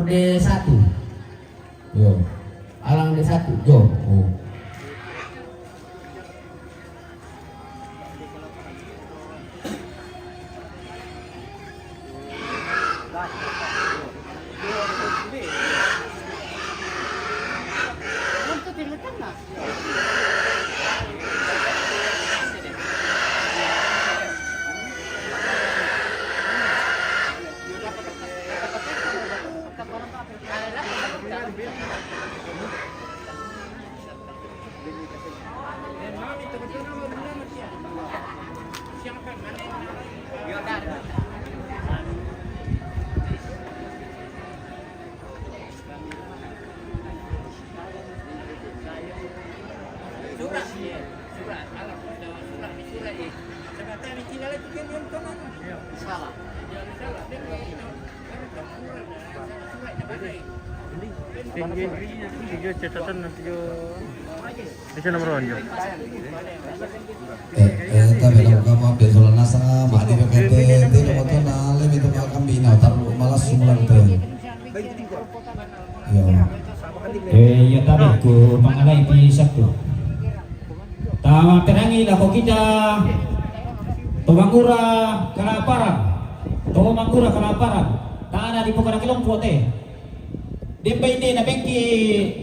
D1. Yo. Alang D1. Yo. Oh. Video catatan nanti yo bisa nomor onjo. Tapi kalau kamu ambil soal nasa, mak di PKT, tidak mau nale itu kami nak taruh malas sumulan tu. Ya tadi ku mengenai di satu. Tawa terangi lah kita. Tomangura kelaparan. Tomangura kelaparan. Tanah di pokok kilong pote. Dempay din na bengki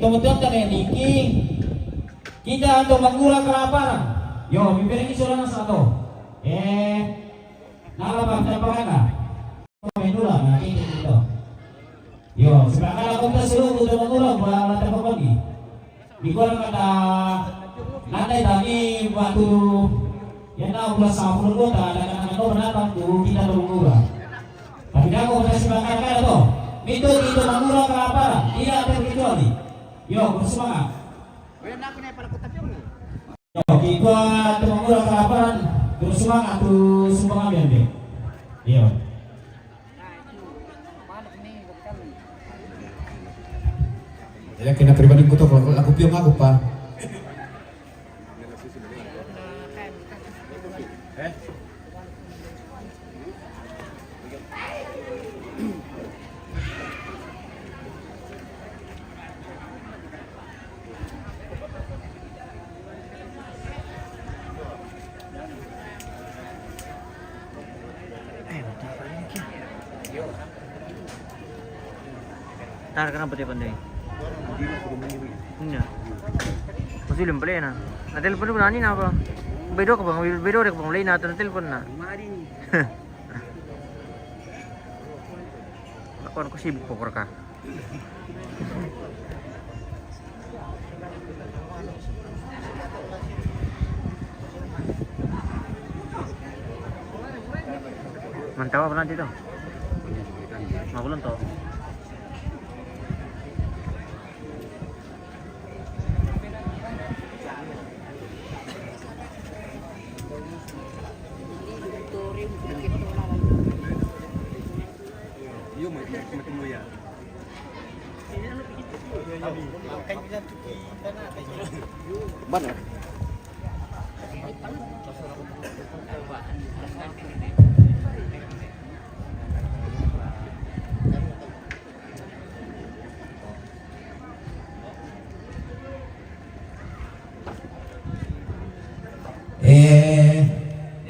tumutong na niki kita untuk mengurang kelaparan. Yo, mimpin isu lang sa to. Nalabang sa pagana. Menula na ini dito. Yo, sebenarnya ako ta suruh untuk mengurang wala ta pagi. Di ko lang kada nanday tadi waktu yan na ulas sa pulo ta dagan ano natang kita mengurang. Tapi ako kasi sebenarnya to. Itu mengurang kelaparan, tidak terkecuali. Yo, bersemangat. Yo, kita mengurang kelaparan, bersemangat tuh semua ambil deh. Yo. Ya kena pribadi ku tuh kalau aku piung aku pak. Tar kenapa dia pandai? Iya. Masih belum beli na. Na telepon ko nani na ako. Bedo ka bang bedo rek bang lay na to na telepon na. Ako sibuk po ka. Mantap apa nanti to? Makulon to. Benar.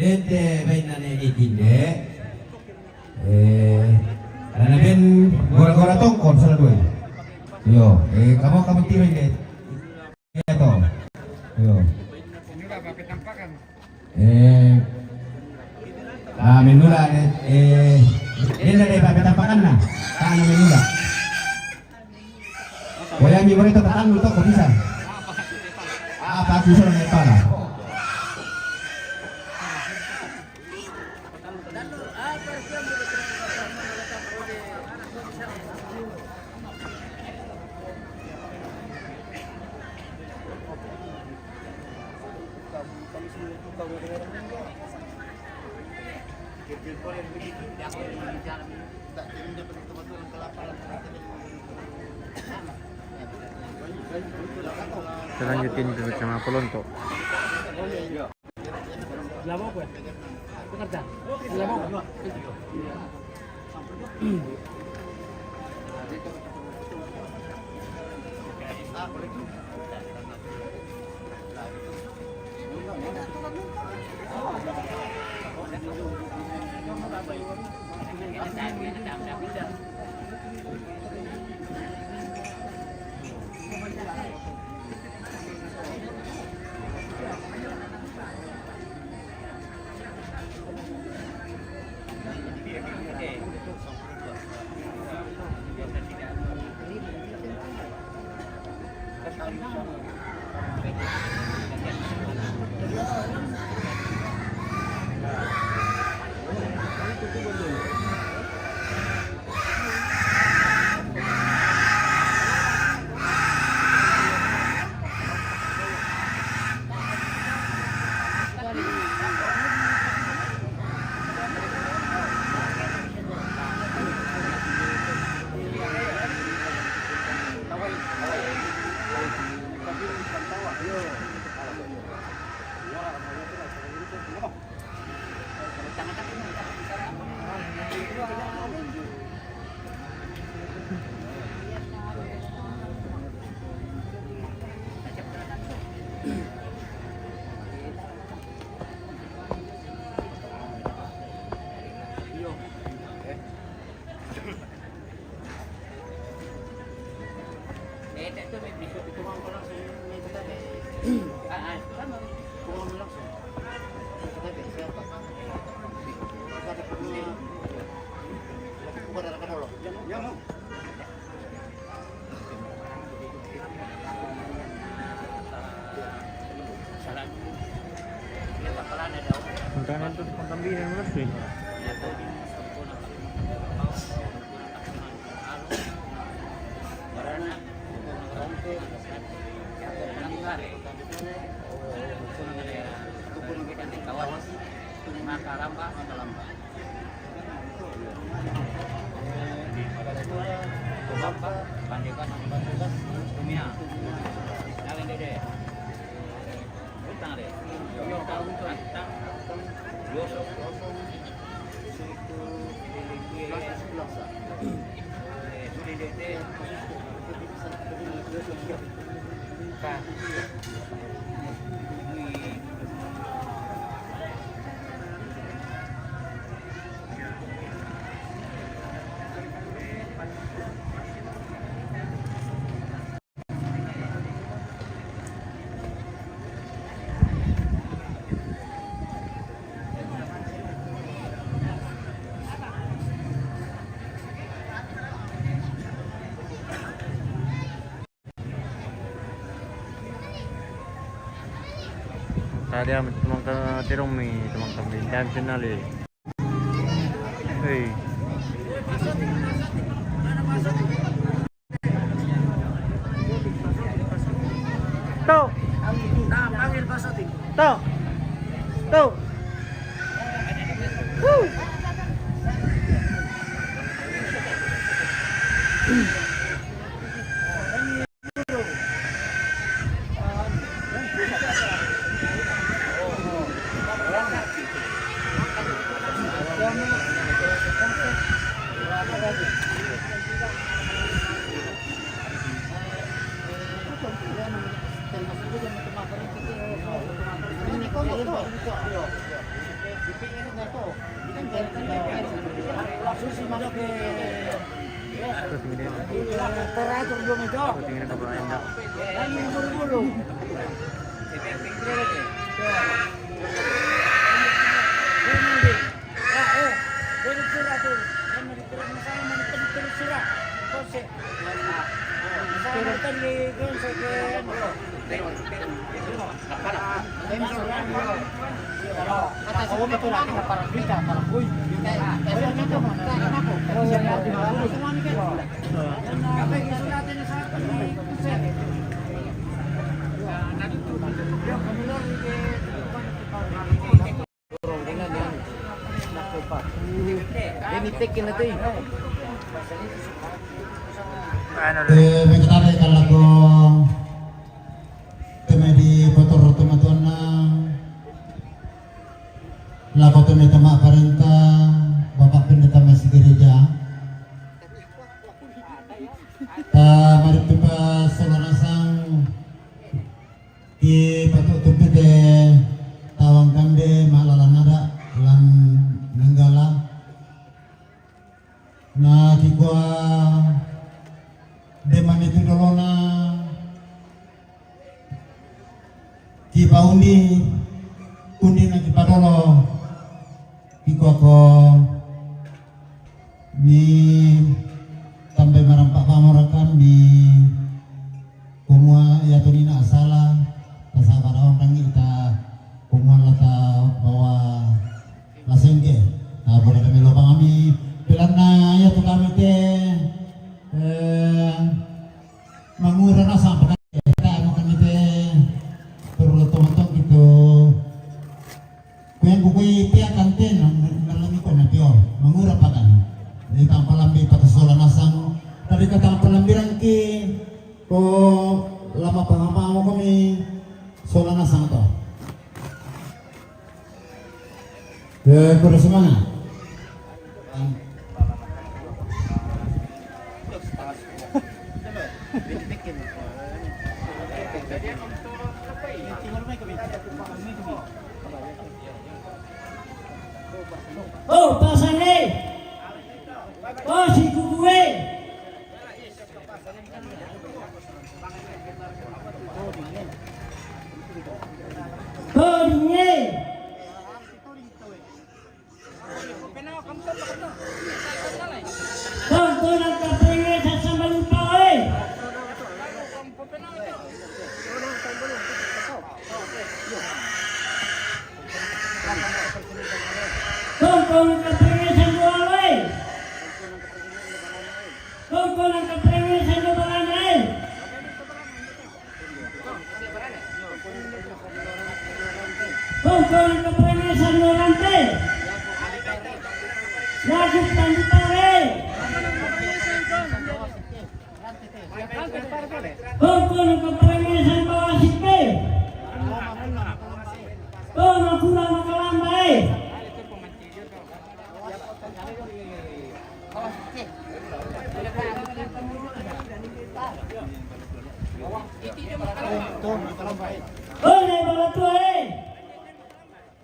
Ente mainan ini tinde. Karena ben gora-gora tongkol salah dua. Yo, kamu tiba ini. Ya toh. Yo. Menula ini ada pakai tampakan nah. Tangan menula. Boleh ambil itu tangan lu kok bisa. Apa susah naik pala. Kita lanjutin dulu sama pelontok. Makanan tuh pangkambinan mo sih. Tadi kami tumang ke tirong mi tumang kami jam senali. Hei. Tuh. Nah, panggil Basati. Tuh. Tuh. Teratur dong itu. Tingin ka ba anda? Ini buru-buru. Ini tekin na ito eh. Ano Magkatapay ka lang ko tumedi potoro tumatun na lako tumitama parenta bapak pinitama si gereja maripipa sa lanasang undi na kipadolo iko ako ni tambay marampak pamurakan ni kumua ya tunina asala tasabar orang tangi ita kumua lata bawa lasengke nah boleh kami lopang kami bilang na ya tu kami te mangura na sampai kita mau kami te perlu tonton gitu kuyang kukuy pia kantin nalami ko na pio mangura pa kan di tampalambi patasola nasang tadi kata tampalambiran ki ko lama pangama mo kami sola nasang to kuda semangat Oh, pasane. Oh, si kukuwe. Oh, dinye. Tonton ang kapenge sa Samalupa, eh. Tonton ang kapenge sa Buaway. Tonton ang kapenge sa Lubanay. Tonton ang kapenge sa Lorante. Lagut Tanditare. Tonton ang kapenge sa Bawasike. Tonton ang kurang makalambay. Oh, nih bawa tuh, eh.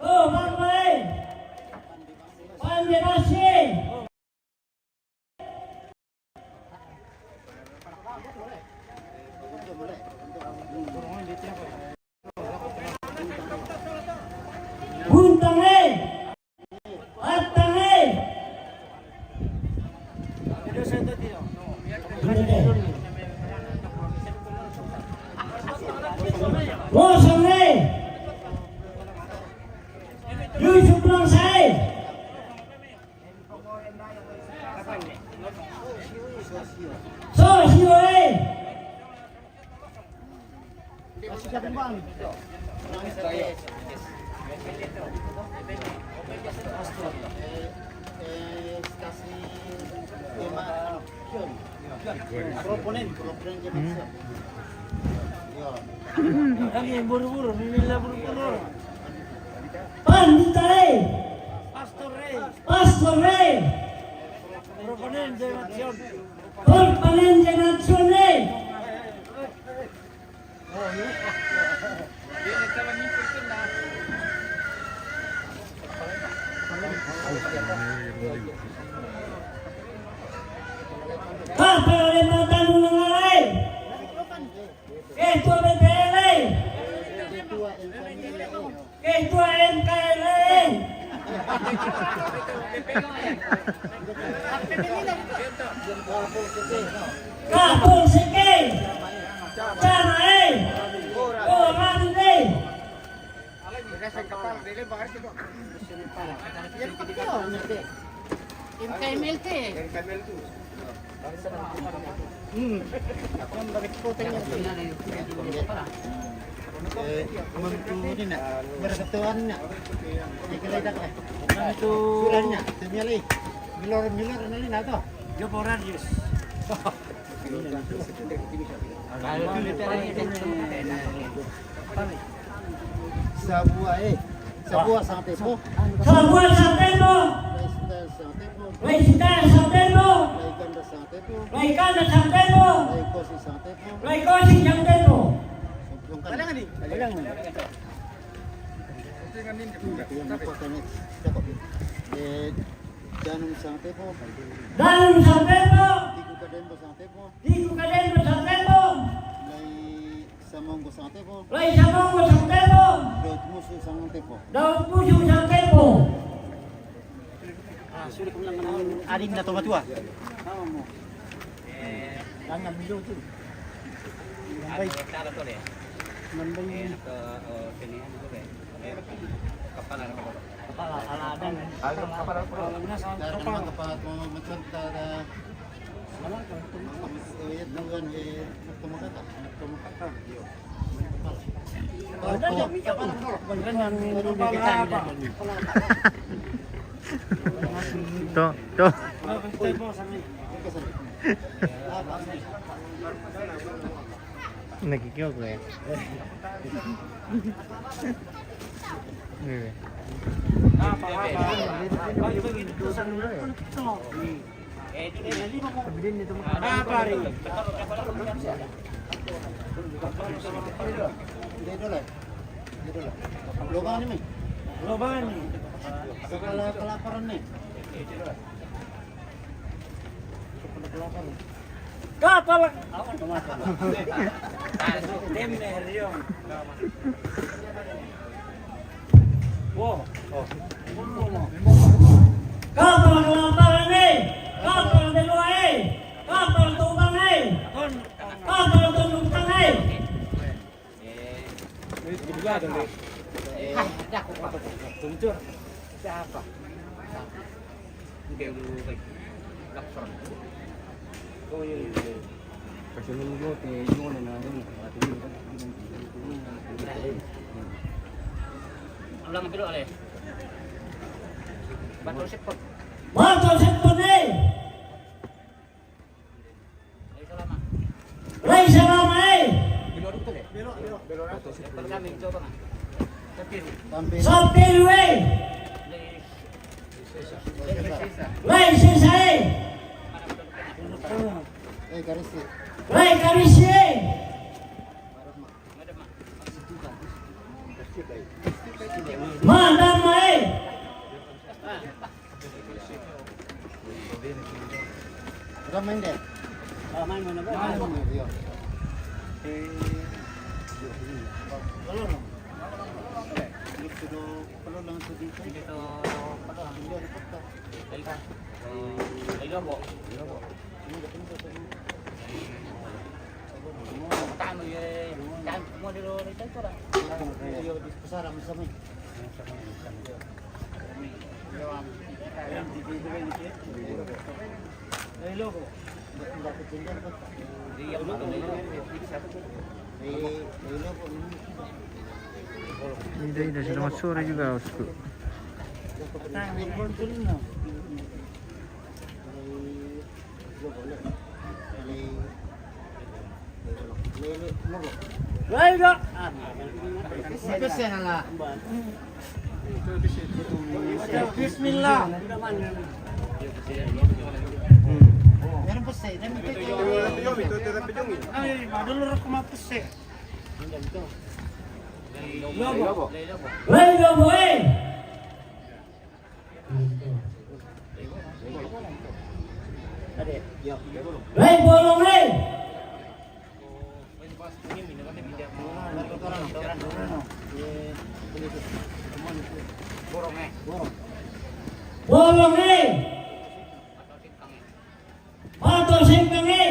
Oh, bang, eh. Pandai masih. Buntang, eh. Atang, eh. Bosong, eh. Yusuf Langsai. Sosio, eh. Panditare. Pastor, eh. Korponen Generation, eh. Apa yang mata nungai? Ketua BPL, Ketua NKL, Kapol Seke, Cara, Orang, MKMLT. Sabua sampai po. Sabua Santembo, Reisita Santembo, Raikanda Santembo, Raikosi Santembo. Danum sampai po. Danum Santembo, Tiku kadembo sampai po. Diku Kadendo Santembo, Lai sa monggo sa tepo. Lai sa monggo sa tepo. Daud musu sa tepo. Daud musu sa tepo. Sulit ko lang ng anim na tumatua. Tama mo. Langan mo tu. Baik. Nambay kapal ala dan kapal kapal menconta malang ayat dengan tumakata yo ada yang kapal beneran yang kita Tuh. Nagkikiyo ko eh. Sabihin nito pare. Lobangan ni. Lobangan ni. Sekala kelaparan ni. Kelaparan. Kapal. Kapal kelaparan ni. Kapal dua ni. Kapal tubang ni. Kapal tuntutan ni. Siapa? Ulang dulu oleh. Bantu sepot. Bantu sepot ni. Lai selama ni. Kami coba kan. Sampai we. Lai sisai. Garisi. Lai garisi. Madam mai. Main deh. Main mana? Main. Yo. Kalau lang sa dito. Dito Tama yung mo dito rito ra. Yo pasara mo sa may. Logo. Dapat tinggal ko. Logo. Ida selamat sore juga bosku. Lai dah. Bismillah. Meron pa sa ina ay, madulur ako mapuse. Lai dah boy. Lai bolong ni. Bolong ni. Patol simpang ni.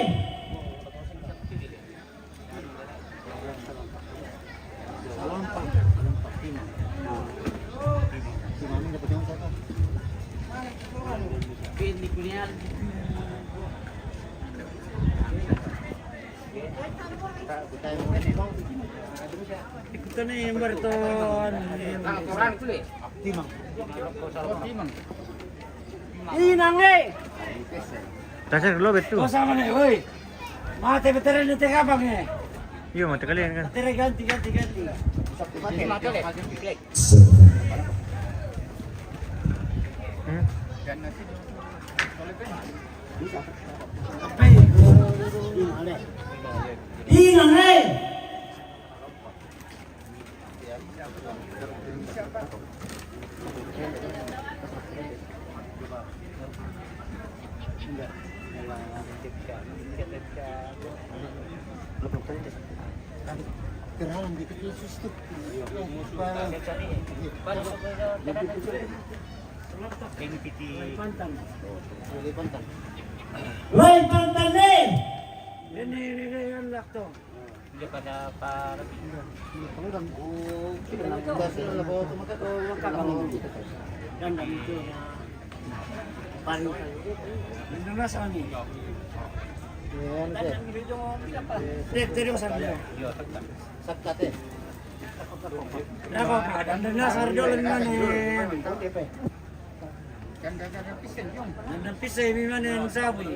Pindi kuliah. Ikutan na yung bariton. Orang tu le. Timang. Timang. Inang ni. Tasar lo betul. Kau sama ni, oi. Mati betul ni tengah bang ni. Iya mata kalian kan. Tera ganti. Timang tu le. Klik. Inang ni. Enggak. Terhalang dikit Yesus tuh. Lain pantan nih. Ini yang lak to. Hindi pa na para Ini na sa amin. Sakate. Ako, ada na sa dolan man eh. Nandang pisay mi man yang sabi.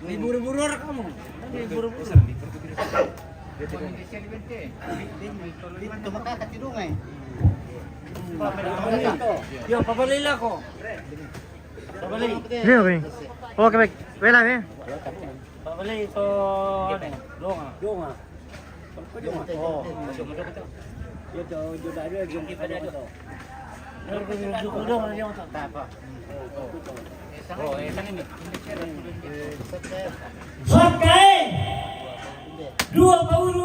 Ni buru-buru ra kamu. Ni buru-buru. Dito makakatidungay. Yo, pabalila ko. Pabali. Yo, okay. Okay, baik. Wala eh. Pabali to donga. Donga. Oh, yo yo dari yung pada to. Donga yung tapa. Oh, ini. Sakai. Dua paburu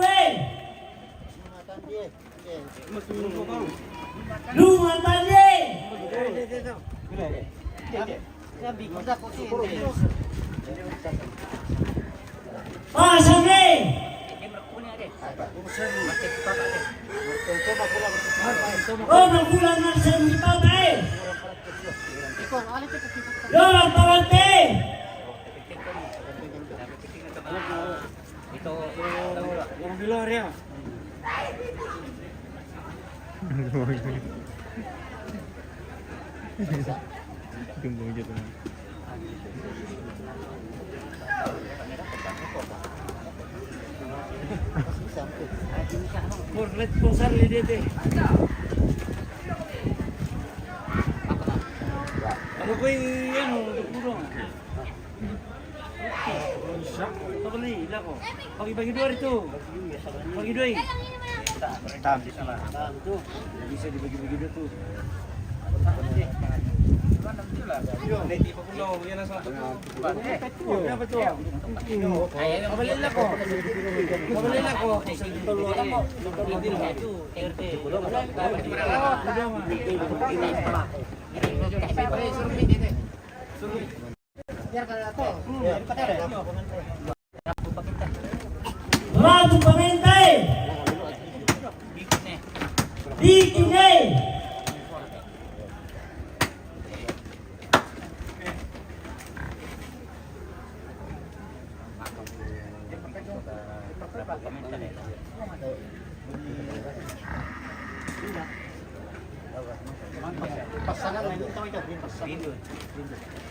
Dua tadi. Pasang nih. Oh, nakulang na sa lipaw tayo. Yolang pawante. Ito, Yung Gloria. Tumbang dito na. Por responsable dito. Ano ko yung puro. Pabali, ila ko. Pagi-bagi dua itu. Pagi dua. tam di sana. Tuh, bisa dibagi-bagi dua tuh. Dapat tuh. Pabalila ko. Pabalila ko. Tuluan mo. Lagu pementai. Bikin nih.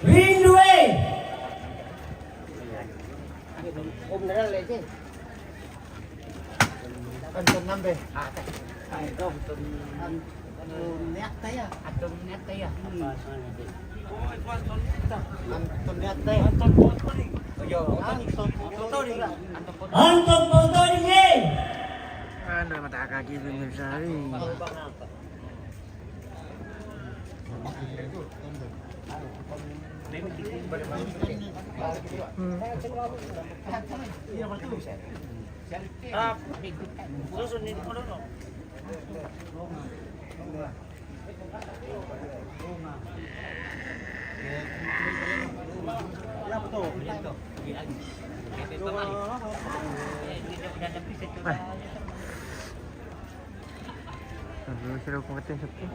Rindu Kanton nambe. Niat tayo. Atong niat tayo. Kanton yate. Anton Motori nih. Ano matakaki din sa hari. Susunod mo no. Sila kung katin sa ito.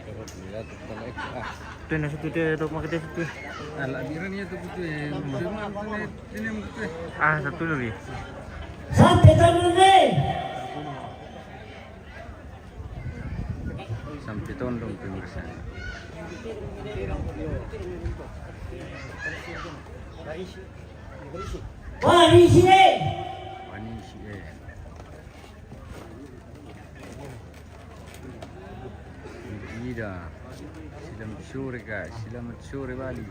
Ito na sa ito. Ito makita sa ito. Ah, sa tulog eh. Sampai tahun nih. Sampai tondong pemirsa. Wah, di sini. Wanisi Ida. Selamat sore guys. Selamat sore Bali.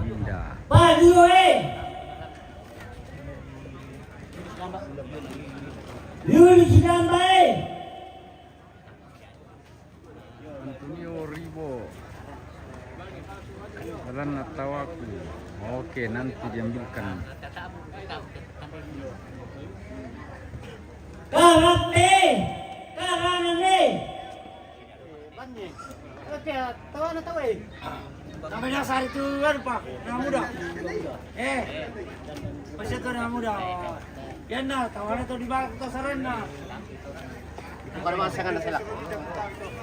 Indah. Baju Yuli sedang baik. Antonio Ribo. Karena tahu aku. Oke, nanti diambilkan. Karate, karanane. Banyak. Oke, tahu na tahu eh. Sampai dasar itu kan Pak, anak muda. Masih itu anak muda. Ya nah, kawan itu di bawah kasaran nah. Para masa kan sila.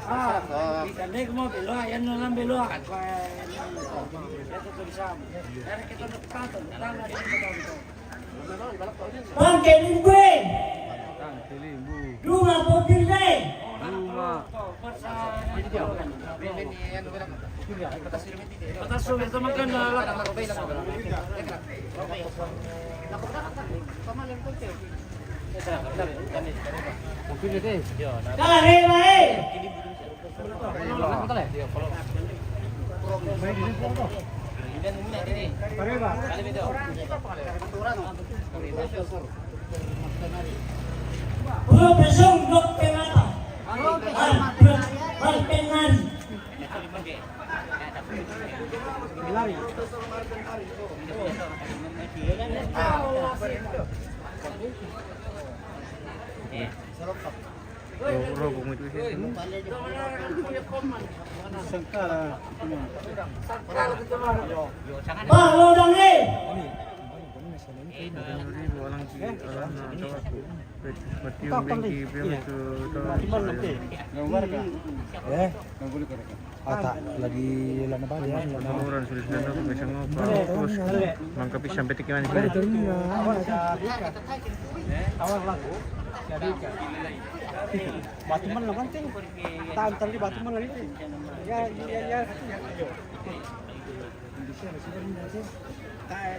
Kan dia mau belok, ya nah belok. Ya itu bisa. Dari kita nak tahu, tanah di betul. Bangke limbe. Tangke limbu. Dua potirne. Rumah. Batas itu makan lah. Kare bae. Profesor Dr. Mata. Alpenari. Robong itu sih. Balodane. Ribu orang sih, orang nak tahu aku. Berarti yang bengki yang itu lagi lama banget ya. orang sudah aku bisa ngobrol terus mangkapi sampai tikiman sini. Batuman lah kan ting. Tahan di batuman lah ini. Ya.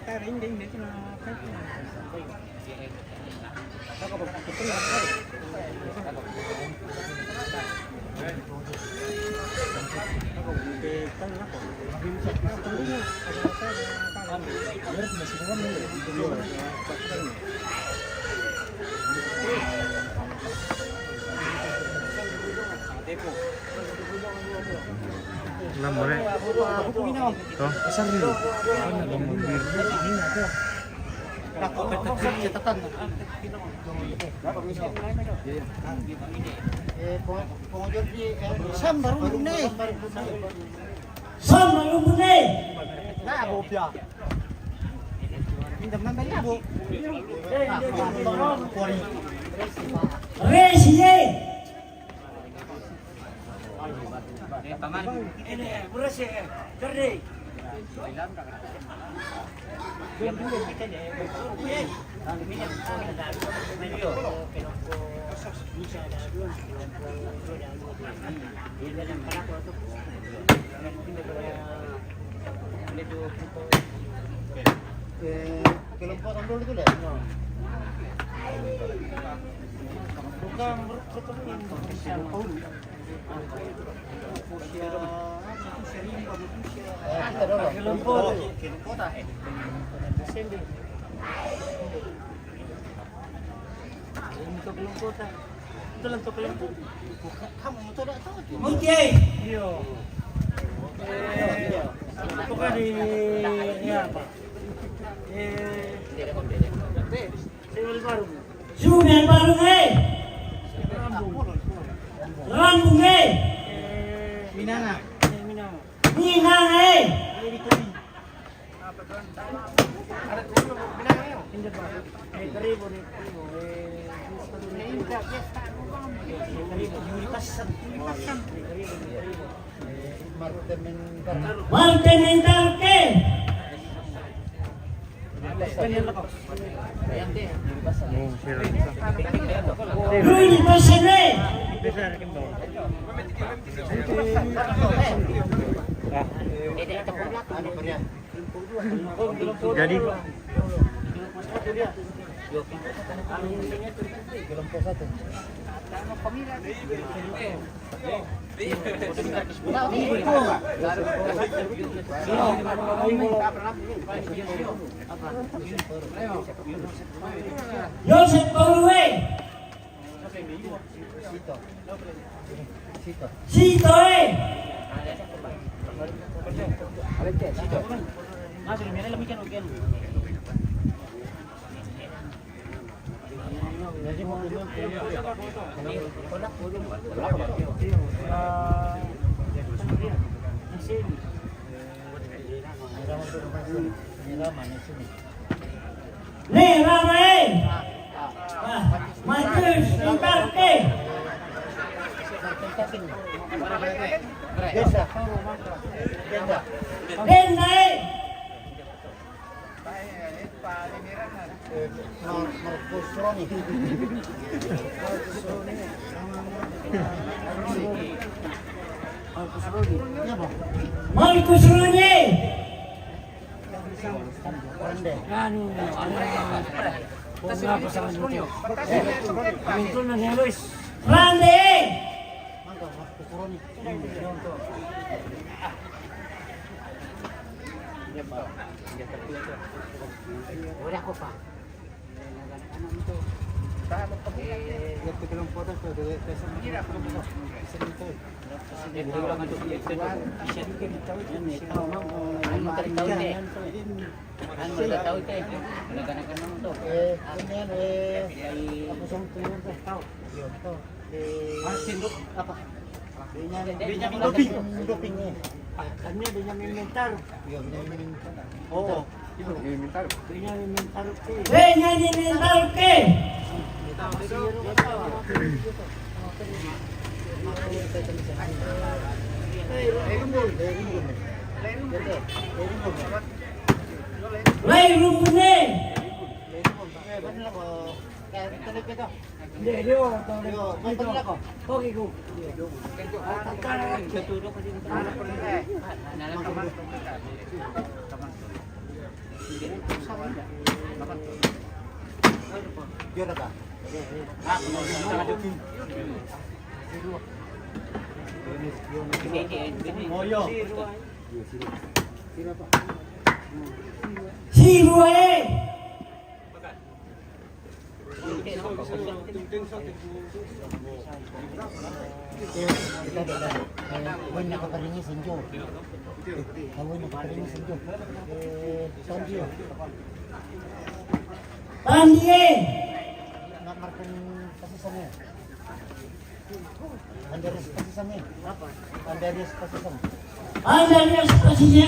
Tak ring itu na. Enam boleh. Toh. Besar dulu. Catatan. Pengujur di Sam baru nih. Sam malubune. Nah, bobya. Minta mana Bu? Resine. Ini beras ya. Kerdi. Kelompok dulu itu deh. Bukan Mungkin. Bukan di ya apa? Sunan Barunge. Rambunge. Minanga. Minange. Martementarke. Rui Pasene. Jadi Joseph Paulue. Sito. Nih, ramai. Majus, embarke. Dendai. Markus Roni. Anu, Rande. Lai rumpune. Siruai. Pandie. Andarias posisinya.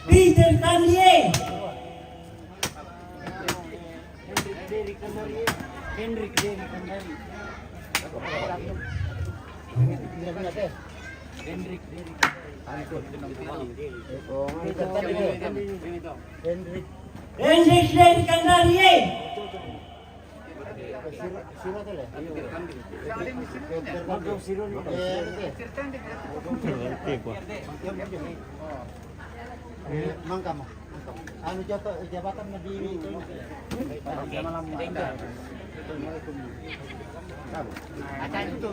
Peter Tandie. Hendrik dari Kandarie. Mangkam. Anu jabatan di malam. Akan itu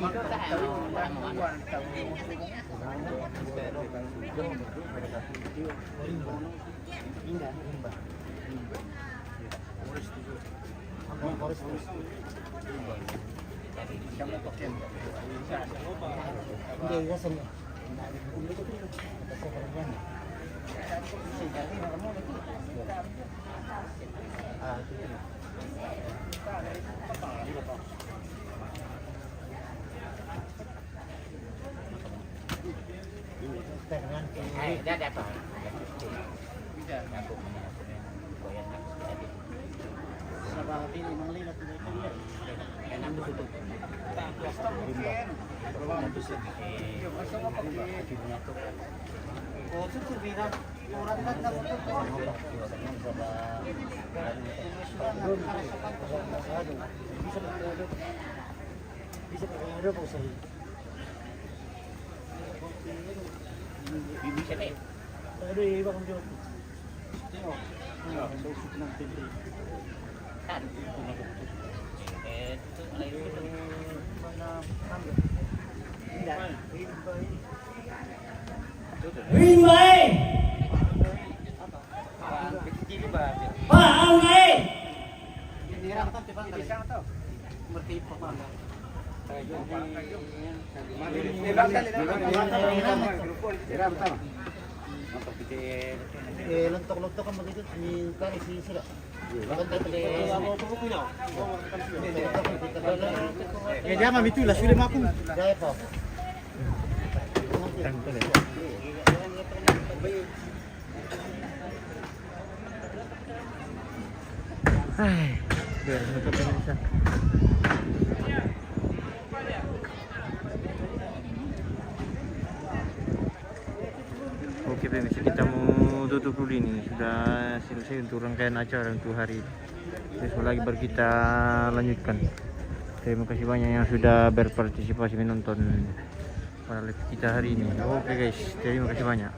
Lontok-lontok kan begitu si kari si sila. Ya jangan itulah sudah maku. Saya po. Ay, biar nutupin bisa. Oke pemirsa, kita mau tutup dulu ini. Sudah selesai untuk rangkaian acara untuk hari ini. Besok lagi baru kita lanjutkan. Terima kasih banyak yang sudah berpartisipasi menonton live kita hari ini. Oke guys, terima kasih banyak.